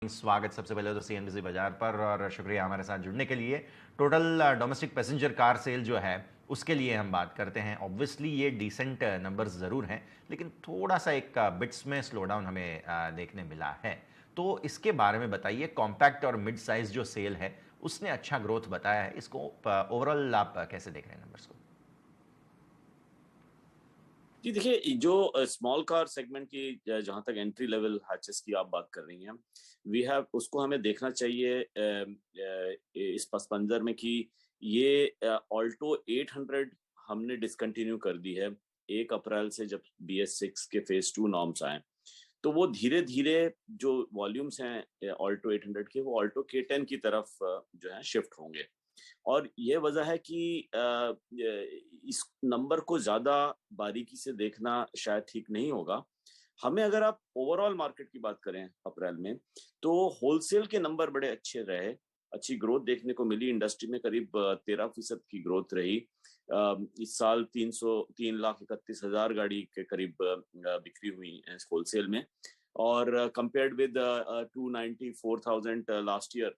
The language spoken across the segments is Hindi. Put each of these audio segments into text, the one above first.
स्वागत सबसे पहले तो सीएनबीसी बाजार पर और शुक्रिया हमारे साथ जुड़ने के लिए। Total domestic passenger car sale जो है उसके लिए हम बात करते हैं। ऑब्वियसली ये डिसेंट नंबर्स ज़रूर हैं, लेकिन थोड़ा सा एक बिट्स में स्लो डाउन हमें देखने मिला है। तो इसके बारे में बताइए, कॉम्पैक्ट और मिड साइज जो सेल है उसने अच्छा ग्रोथ बताया है, इसको ओवरऑल आप कैसे देख रहे हैं नंबर्स को? जी देखिए, जो स्मॉल कार सेगमेंट की जहां तक एंट्री लेवल हैचेस की आप बात कर रही हैं, वी हैव उसको हमें देखना चाहिए इस पस मंजर में कि ये ऑल्टो 800 हमने डिसकंटिन्यू कर दी है 1 अप्रैल से, जब BS6 के फेज 2 नॉर्म्स आए। तो वो धीरे धीरे जो वॉल्यूम्स हैं ऑल्टो 800 के, वो ऑल्टो K10 की तरफ जो है शिफ्ट होंगे। और ये वजह है कि इस नंबर को ज्यादा बारीकी से देखना शायद ठीक नहीं होगा। हमें, अगर आप ओवरऑल मार्केट की बात करें अप्रैल में, तो होलसेल के नंबर बड़े अच्छे रहे। अच्छी ग्रोथ देखने को मिली, इंडस्ट्री में करीब 13% की ग्रोथ रही। इस साल 3,31,000 गाड़ी के करीब बिक्री हुई होलसेल में, और कंपेयर्ड विद 294,000 लास्ट ईयर।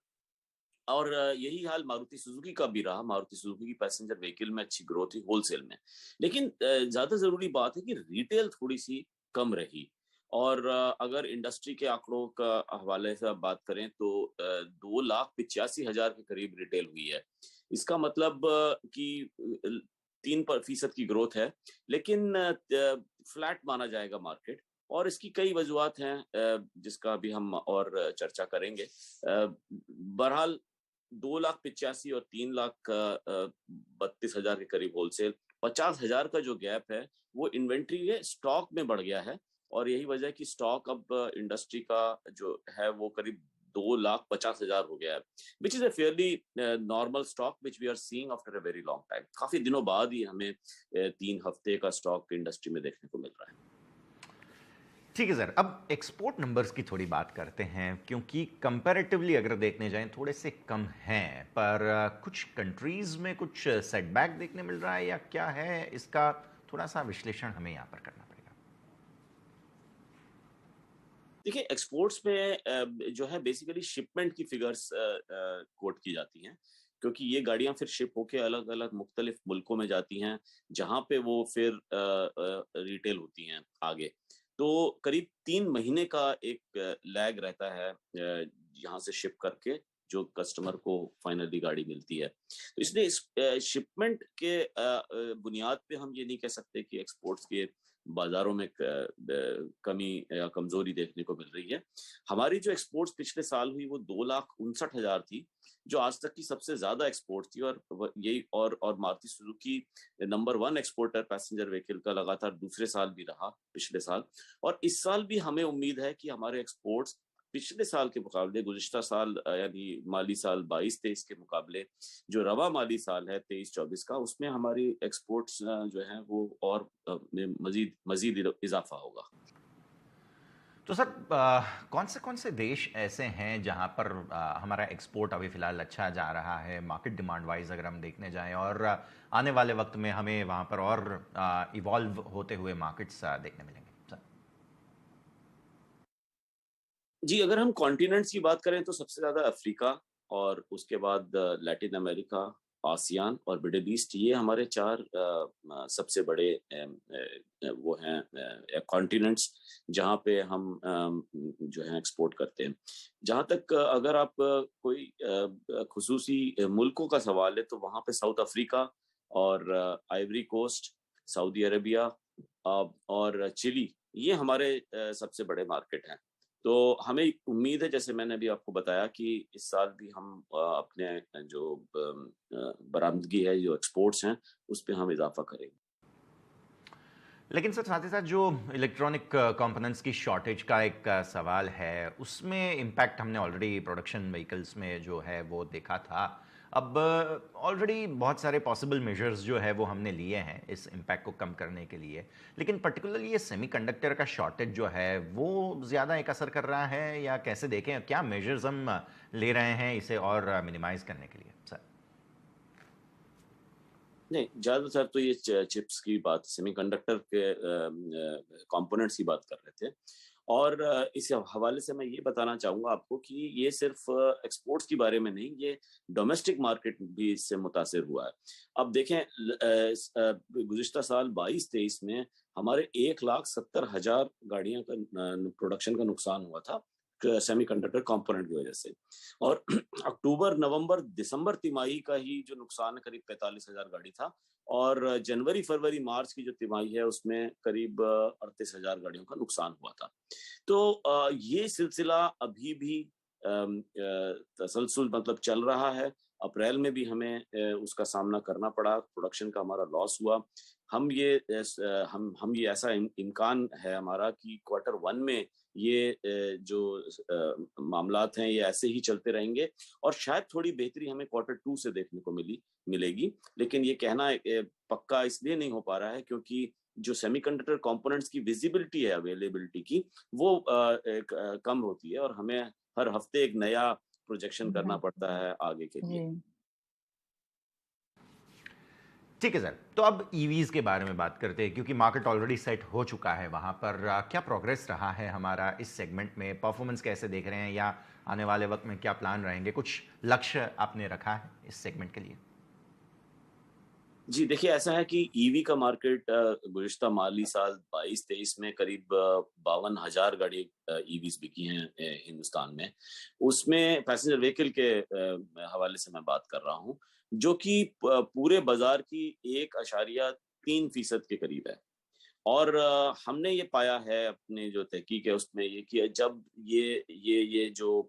और यही हाल मारुति सुजुकी का भी रहा। मारुति सुजुकी की पैसेंजर व्हीकल में अच्छी ग्रोथ हुई होलसेल में। लेकिन ज्यादा जरूरी बात है कि रिटेल थोड़ी सी कम रही। और अगर इंडस्ट्री के आंकड़ों का हवाले से आप बात करें तो 2,85,000 के करीब रिटेल हुई है। इसका मतलब कि 3% की ग्रोथ है, लेकिन फ्लैट माना जाएगा मार्केट। और इसकी कई वजूहत हैं जिसका भी हम और चर्चा करेंगे। बहरहाल 2,85,000 और 3,32,000 के करीब होलसेल, 50,000 का जो गैप है वो इन्वेंट्री के स्टॉक में बढ़ गया है। और यही वजह है कि स्टॉक अब इंडस्ट्री का जो है वो करीब 2,50,000 हो गया है, which is a fairly normal stock which we are seeing after a very long time. काफी दिनों बाद ही हमें 3 हफ्ते का स्टॉक इंडस्ट्री में देखने को मिल रहा है। ठीक है सर, अब एक्सपोर्ट नंबर्स की थोड़ी बात करते हैं, क्योंकि कंपैरेटिवली अगर देखने जाएं थोड़े से कम हैं, पर कुछ कंट्रीज में कुछ सेटबैक देखने मिल रहा है या क्या है इसका? थोड़ा सा विश्लेषण हमें यहाँ पर करना पड़ेगा। देखिए, एक्सपोर्ट्स में जो है बेसिकली शिपमेंट की फिगर्स कोट की जाती हैं, क्योंकि ये गाड़ियां फिर शिप होके अलग अलग मुख्तलिफ मुल्कों में जाती हैं, जहां पे वो फिर रिटेल होती हैं आगे। तो करीब 3 महीने का एक लैग रहता है यहाँ से शिप करके जो कस्टमर को फाइनली गाड़ी मिलती है। तो इसलिए इस शिपमेंट के बुनियाद पे हम ये नहीं कह सकते कि एक्सपोर्ट्स के बाजारों में कमी या कमजोरी देखने को मिल रही है। हमारी जो एक्सपोर्ट्स पिछले साल हुई वो 2,59,000 थी, जो आज तक की सबसे ज्यादा एक्सपोर्ट थी। और यही और Maruti Suzuki number 1 exporter passenger vehicle का लगातार दूसरे साल भी रहा पिछले साल। और इस साल भी हमें उम्मीद है कि हमारे एक्सपोर्ट्स पिछले साल के मुकाबले, गुज़िश्ता साल यानी माली साल 22-23 के मुकाबले, जो रवा माली साल है 23-24 का, उसमें हमारी एक्सपोर्ट्स जो है वो और में मजीद मजीद इजाफा होगा। तो सर, कौन से देश ऐसे हैं जहां पर हमारा एक्सपोर्ट अभी फिलहाल अच्छा जा रहा है मार्केट डिमांड वाइज, अगर हम देखने जाएं, और आने वाले वक्त में हमें वहां पर और इवॉल्व होते हुए मार्केट्स देखने मिलेंगे सर? जी, अगर हम कॉन्टिनेंट्स की बात करें तो सबसे ज्यादा अफ्रीका, और उसके बाद लैटिन अमेरिका, आसियान और मिडिल ईस्ट, ये हमारे 4 सबसे बड़े वो हैं कॉन्टिनेंट्स जहाँ पे हम जो है एक्सपोर्ट करते हैं। जहाँ तक अगर आप कोई खुसूसी मुल्कों का सवाल है, तो वहाँ पे साउथ अफ्रीका और आइवरी कोस्ट, सऊदी अरेबिया और चिली, ये हमारे सबसे बड़े मार्केट हैं। तो हमें उम्मीद है, जैसे मैंने अभी आपको बताया, कि इस साल भी हम अपने जो बरामदगी है, जो एक्सपोर्ट्स हैं, उस पे हम इजाफा करेंगे। लेकिन सर, साथ ही साथ जो इलेक्ट्रॉनिक कंपोनेंट्स की शॉर्टेज का एक सवाल है, उसमें इम्पैक्ट हमने ऑलरेडी प्रोडक्शन व्हीकल्स में जो है वो देखा था। अब ऑलरेडी बहुत सारे पॉसिबल मेजर्स जो है वो हमने लिए हैं इस इम्पैक्ट को कम करने के लिए, लेकिन पर्टिकुलरली ये सेमीकंडक्टर का शॉर्टेज जो है वो ज़्यादा एक असर कर रहा है, या कैसे देखें, क्या मेजर्स हम ले रहे हैं इसे और मिनिमाइज करने के लिए सर? नहीं, ज्यादातर तो ये चिप्स की बात, सेमीकंडक्टर के कंपोनेंट्स की बात कर रहे थे। और इस हवाले से मैं ये बताना चाहूँगा आपको कि ये सिर्फ एक्सपोर्ट्स के बारे में नहीं, ये डोमेस्टिक मार्केट भी इससे मुतासिर हुआ है। अब देखें गुज़िश्ता साल 22-23 में हमारे 1,70,000 गाड़ियों का प्रोडक्शन का नुकसान हुआ था सेमीकंडक्टर कंपोनेंट की वजह से। और अक्टूबर, नवंबर, दिसंबर तिमाही का ही जो नुकसान करीब 45,000 गाड़ी था, और जनवरी, फरवरी, मार्च की जो तिमाही है उसमें करीब 38,000 गाड़ियों का नुकसान हुआ था। तो ये सिलसिला अभी भी तसलसल मतलब चल रहा है। अप्रैल में भी हमें उसका सामना करना पड़ा, प्रोडक्शन का हमारा लॉस हुआ। हम ये ऐसा इम्कान है हमारा कि क्वार्टर 1 में ये जो मामलात हैं ये ऐसे ही चलते रहेंगे, और शायद थोड़ी बेहतरी हमें क्वार्टर 2 से देखने को मिलेगी। लेकिन ये कहना पक्का इसलिए नहीं हो पा रहा है क्योंकि जो सेमीकंडक्टर कंपोनेंट्स की विजिबिलिटी है अवेलेबिलिटी की, वो कम होती है, और हमें हर हफ्ते एक नया प्रोजेक्शन करना पड़ता है आगे के लिए। ठीक है सर, तो अब ईवीज के बारे में बात करते हैं क्योंकि मार्केट ऑलरेडी सेट हो चुका है वहाँ पर। क्या प्रोग्रेस रहा है हमारा इस सेगमेंट में, परफॉर्मेंस कैसे देख रहे हैं, या आने वाले वक्त में क्या प्लान रहेंगे, कुछ लक्ष्य आपने रखा है इस सेगमेंट के लिए? जी, देखिए ऐसा है कि ईवी का मार्केट गुज़िश्ता माली साल 22-23 में करीब 52,000 गाड़ी ईवीज़ बिकी हैं हिंदुस्तान में। उसमें पैसेंजर व्हीकल के हवाले से मैं बात कर रहा हूँ, जो कि पूरे बाज़ार की 1.3% के करीब है। और हमने ये पाया है अपने जो तहकीक है उसमें ये कि जब ये जो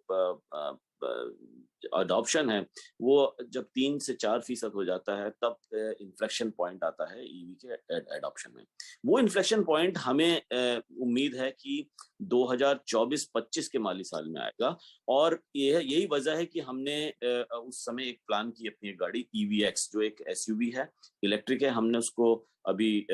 अडॉप्शन है वो जब 3 से 4% हो जाता है, तब इन्फ्लेक्शन पॉइंट आता है ईवी के एडॉप्शन में। वो इन्फ्लेक्शन पॉइंट हमें उम्मीद है कि 2024-25 के माली साल में आएगा, और यही वजह है कि हमने उस समय एक प्लान की अपनी एक गाड़ी EVX, जो एक एसयूवी है, इलेक्ट्रिक है। हमने उसको अभी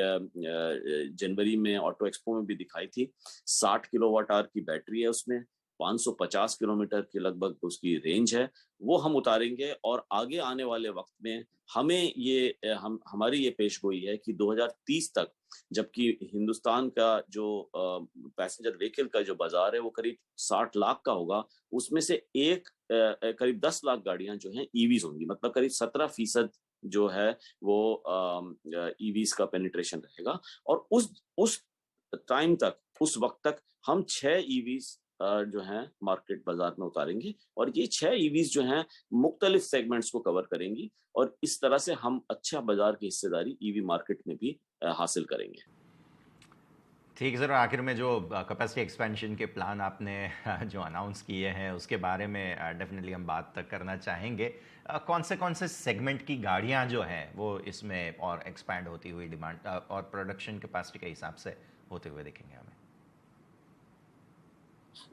जनवरी में ऑटो एक्सपो में भी दिखाई थी। 60 किलोवाट आवर की बैटरी है उसमें, 550 किलोमीटर के लगभग उसकी रेंज है। वो हम उतारेंगे, और आगे आने वाले वक्त में हमें ये हमारी ये पेशगोई है कि 2030 तक, जबकि हिंदुस्तान का जो पैसेंजर व्हीकल का जो बाजार है वो करीब 60 लाख का होगा, उसमें से करीब 10 लाख गाड़ियां जो हैं ईवीज होंगी। मतलब करीब 17% जो है वो ईवीज का पेनिट्रेशन रहेगा। और उस टाइम तक, उस वक्त तक हम 6 ईवीज जो हैं मार्केट बाजार में उतारेंगे, और ये 6 ईवीज जो हैं मुख्तलिफ सेगमेंट्स को कवर करेंगी, और इस तरह से हम अच्छा बाजार की हिस्सेदारी ईवी मार्केट में भी हासिल करेंगे। ठीक है सर, आखिर में जो कैपेसिटी एक्सपेंशन के प्लान आपने जो अनाउंस किए हैं उसके बारे में डेफिनेटली हम बात करना चाहेंगे। कौन से सेगमेंट की गाड़ियां जो हैं वो इसमें और एक्सपैंड होती हुई डिमांड और प्रोडक्शन कैपेसिटी के हिसाब से होते हुए दिखेंगे हमें?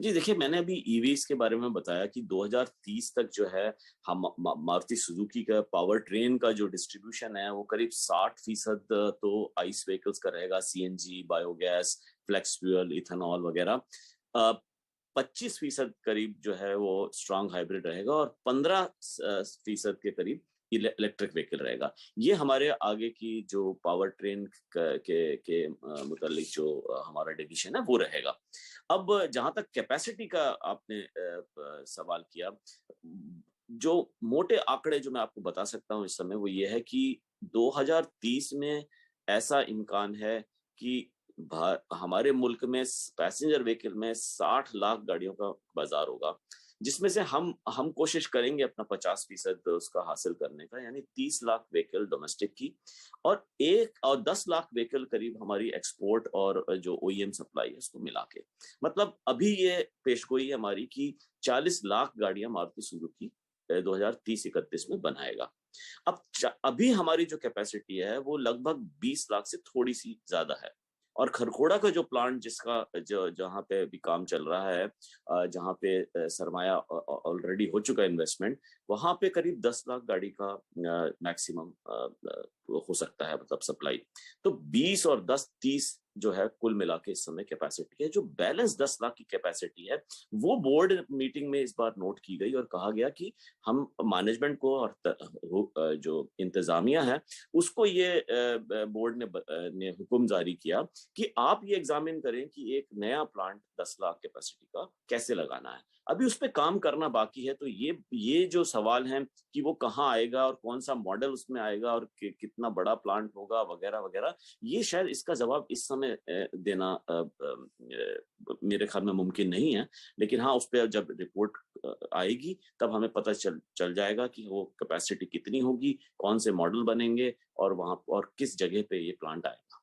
जी, देखिए मैंने अभी ईवीज़ के बारे में बताया कि 2030 तक जो है हम मारुति सुजुकी का पावर ट्रेन का जो डिस्ट्रीब्यूशन है वो करीब 60% तो आइस व्हीकल्स का रहेगा, CNG, biogas, flex fuel, ethanol वगैरह। 25% करीब जो है वो स्ट्रॉन्ग हाइब्रिड रहेगा, और 15% के करीब इलेक्ट्रिक व्हीकल रहेगा। ये हमारे आगे की जो पावर ट्रेन के मुतालिक जो हमारा डिवीजन है वो रहेगा। अब जहां तक कैपेसिटी का आपने सवाल किया, जो मोटे आंकड़े जो मैं आपको बता सकता हूं इस समय वो ये है कि 2030 में ऐसा इम्कान है कि हमारे मुल्क में पैसेंजर व्हीकल में 60 लाख गाड़ियों का बाजार होगा, जिसमें से हम कोशिश करेंगे अपना 50% उसका हासिल करने का, यानी 30 लाख व्हीकल डोमेस्टिक की, और 10 लाख व्हीकल करीब हमारी एक्सपोर्ट और जो ओईएम सप्लाई है उसको मिला के। मतलब अभी ये पेशगोई है हमारी कि 40 लाख गाड़ियां मारुति सुजुकी 2030-31 में बनाएगा। अभी हमारी जो कैपेसिटी है वो लगभग 20 लाख से थोड़ी सी ज्यादा है, और खरखोड़ा का जो प्लांट जिसका जहाँ पे अभी काम चल रहा है, जहाँ पे सरमाया ऑलरेडी हो चुका है इन्वेस्टमेंट, वहां पे करीब 10 लाख गाड़ी का मैक्सिमम हो सकता है, मतलब सप्लाई। तो 20 और 10, 30 जो है कुल मिला के इस समय कैपेसिटी है। जो बैलेंस 10 लाख की कैपेसिटी है वो बोर्ड मीटिंग में इस बार नोट की गई और कहा गया कि हम मैनेजमेंट को और जो इंतजामिया है उसको ये बोर्ड ने हुक्म जारी किया कि आप ये एग्जामिन करें कि एक नया प्लांट 10 लाख कैपेसिटी का कैसे लगाना है। अभी उस पर काम करना बाकी है। तो ये जो सवाल है कि वो कहाँ आएगा और कौन सा मॉडल उसमें आएगा और कितना बड़ा प्लांट होगा वगैरह वगैरह, ये शायद इसका जवाब इस समय देना मेरे ख्याल में मुमकिन नहीं है। लेकिन हाँ, उस पर जब रिपोर्ट आएगी तब हमें पता चल जाएगा कि वो कैपेसिटी कितनी होगी, कौन से मॉडल बनेंगे और वहां और किस जगह पे ये प्लांट आएगा।